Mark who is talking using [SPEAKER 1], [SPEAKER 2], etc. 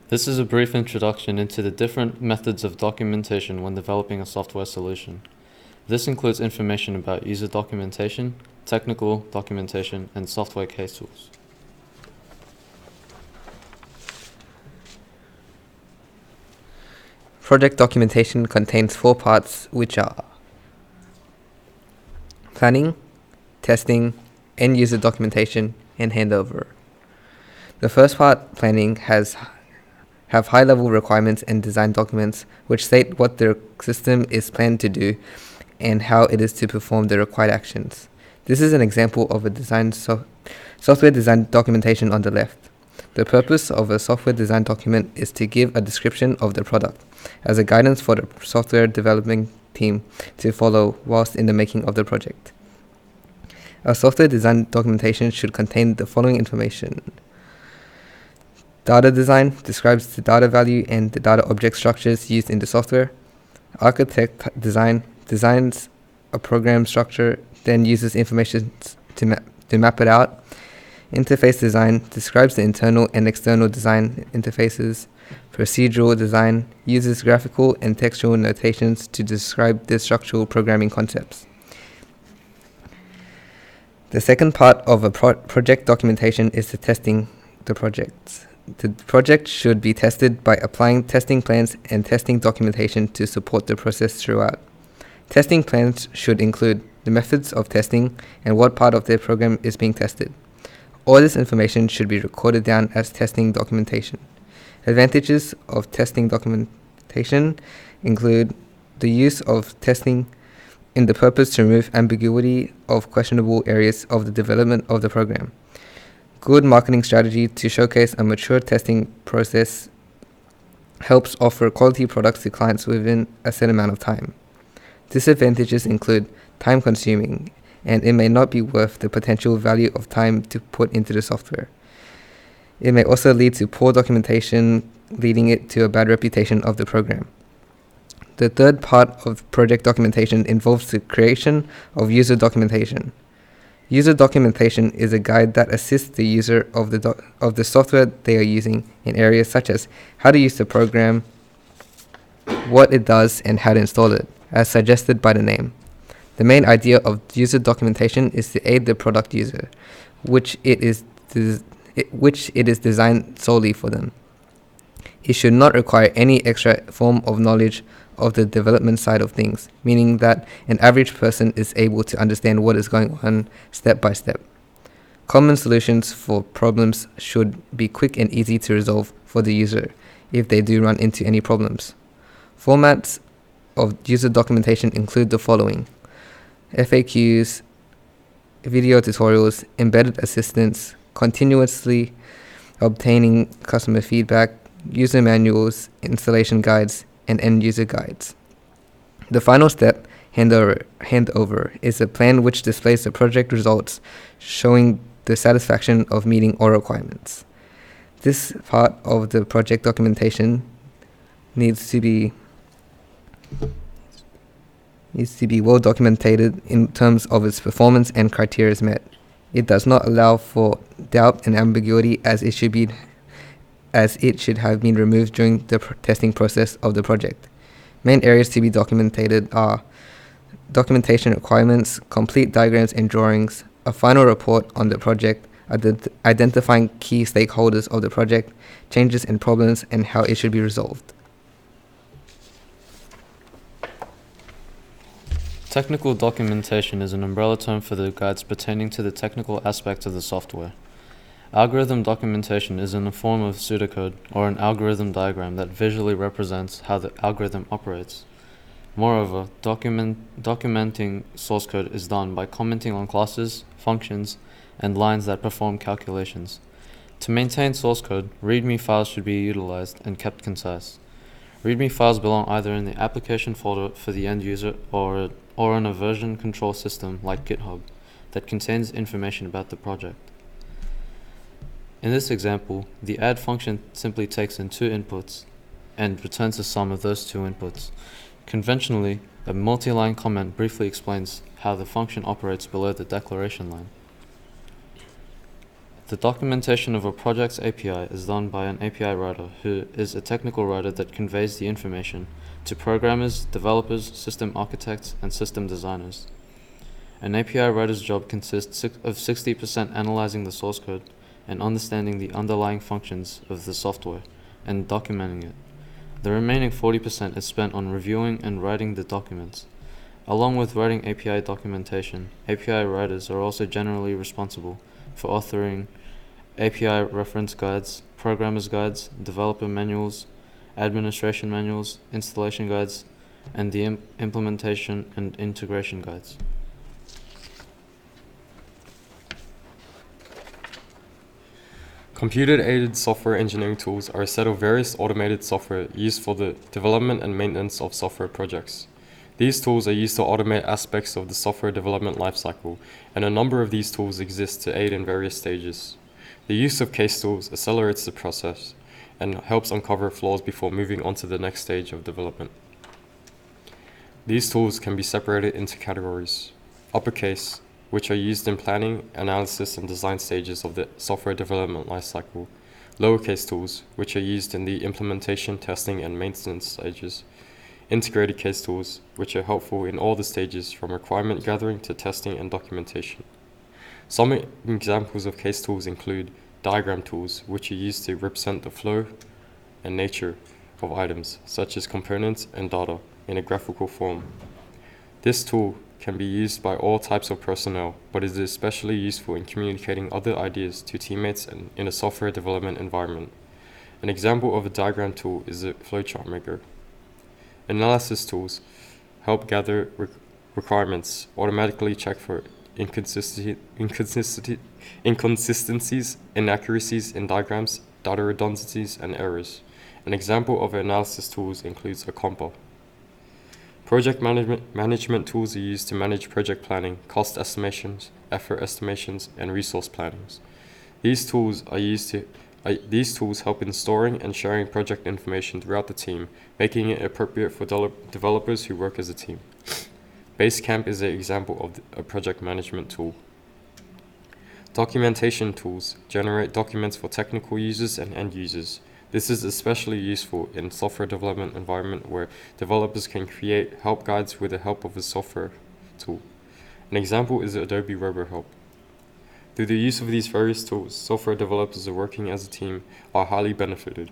[SPEAKER 1] This is a brief introduction into the different methods of documentation when developing a software solution. This includes information about user documentation, technical documentation, and software case tools.
[SPEAKER 2] Project documentation contains 4 parts, which are planning, testing, end-user documentation, and handover. The first part, planning, have high-level requirements and design documents which state what the system is planned to do and how it is to perform the required actions. This is an example of a software design documentation on the left. The purpose of a software design document is to give a description of the product as a guidance for the software development team to follow whilst in the making of the project. A software design documentation should contain the following information. Data design describes the data value and the data object structures used in the software. Architect designs a program structure, then uses information to map it out. Interface design describes the internal and external design interfaces. Procedural design uses graphical and textual notations to describe the structural programming concepts. The second part of a project documentation is the testing the project. The project should be tested by applying testing plans and testing documentation to support the process throughout. Testing plans should include the methods of testing and what part of the program is being tested. All this information should be recorded down as testing documentation. Advantages of testing documentation include the use of testing in the purpose to remove ambiguity of questionable areas of the development of the program. Good marketing strategy to showcase a mature testing process helps offer quality products to clients within a set amount of time. Disadvantages include time consuming, and it may not be worth the potential value of time to put into the software. It may also lead to poor documentation, leading it to a bad reputation of the program. The third part of project documentation involves the creation of user documentation. User documentation is a guide that assists the user of the software they are using in areas such as how to use the program, what it does, and how to install it, as suggested by the name. The main idea of user documentation is to aid the product user, which it is designed solely for them. It should not require any extra form of knowledge of the development side of things, meaning that an average person is able to understand what is going on step by step. Common solutions for problems should be quick and easy to resolve for the user if they do run into any problems. Formats of user documentation include the following: FAQs, video tutorials, embedded assistance, continuously obtaining customer feedback, user manuals, installation guides, and end-user guides. The final step, handover, is a plan which displays the project results, showing the satisfaction of meeting all requirements. This part of the project documentation needs to be well documented in terms of its performance and criteria met. It does not allow for doubt and ambiguity, as it should have been removed during the testing process of the project. Main areas to be documented are documentation requirements, complete diagrams and drawings, a final report on the project, identifying key stakeholders of the project, changes and problems, and how it should be resolved.
[SPEAKER 1] Technical documentation is an umbrella term for the guides pertaining to the technical aspects of the software. Algorithm documentation is in the form of pseudocode or an algorithm diagram that visually represents how the algorithm operates. Moreover, documenting source code is done by commenting on classes, functions, and lines that perform calculations. To maintain source code, README files should be utilized and kept concise. README files belong either in the application folder for the end user or in a version control system like GitHub that contains information about the project. In this example, the add function simply takes in 2 inputs and returns the sum of those 2 inputs. Conventionally, a multi-line comment briefly explains how the function operates below the declaration line. The documentation of a project's API is done by an API writer who is a technical writer that conveys the information to programmers, developers, system architects, and system designers. An API writer's job consists of 60% analyzing the source code and understanding the underlying functions of the software and documenting it. The remaining 40% is spent on reviewing and writing the documents. Along with writing API documentation, API writers are also generally responsible for authoring API reference guides, programmers' guides, developer manuals, administration manuals, installation guides, and the implementation and integration guides.
[SPEAKER 3] Computer-aided software engineering tools are a set of various automated software used for the development and maintenance of software projects. These tools are used to automate aspects of the software development lifecycle, and a number of these tools exist to aid in various stages. The use of case tools accelerates the process and helps uncover flaws before moving on to the next stage of development. These tools can be separated into categories: uppercase, which are used in planning, analysis, and design stages of the software development lifecycle; lowercase tools, which are used in the implementation, testing, and maintenance stages; integrated case tools, which are helpful in all the stages from requirement gathering to testing and documentation. Some examples of case tools include diagram tools, which are used to represent the flow and nature of items, such as components and data, in a graphical form. This tool can be used by all types of personnel, but is especially useful in communicating other ideas to teammates and in a software development environment. An example of a diagram tool is a flowchart maker. Analysis tools help gather requirements, automatically check for inconsistencies, inaccuracies in diagrams, data redundancies, and errors. An example of analysis tools includes a compa. Project management tools are used to manage project planning, cost estimations, effort estimations, and resource plannings. These tools help in storing and sharing project information throughout the team, making it appropriate for developers who work as a team. Basecamp is an example of a project management tool. Documentation tools generate documents for technical users and end users. This is especially useful in software development environment where developers can create help guides with the help of a software tool. An example is Adobe RoboHelp. Through the use of these various tools, software developers working as a team are highly benefited.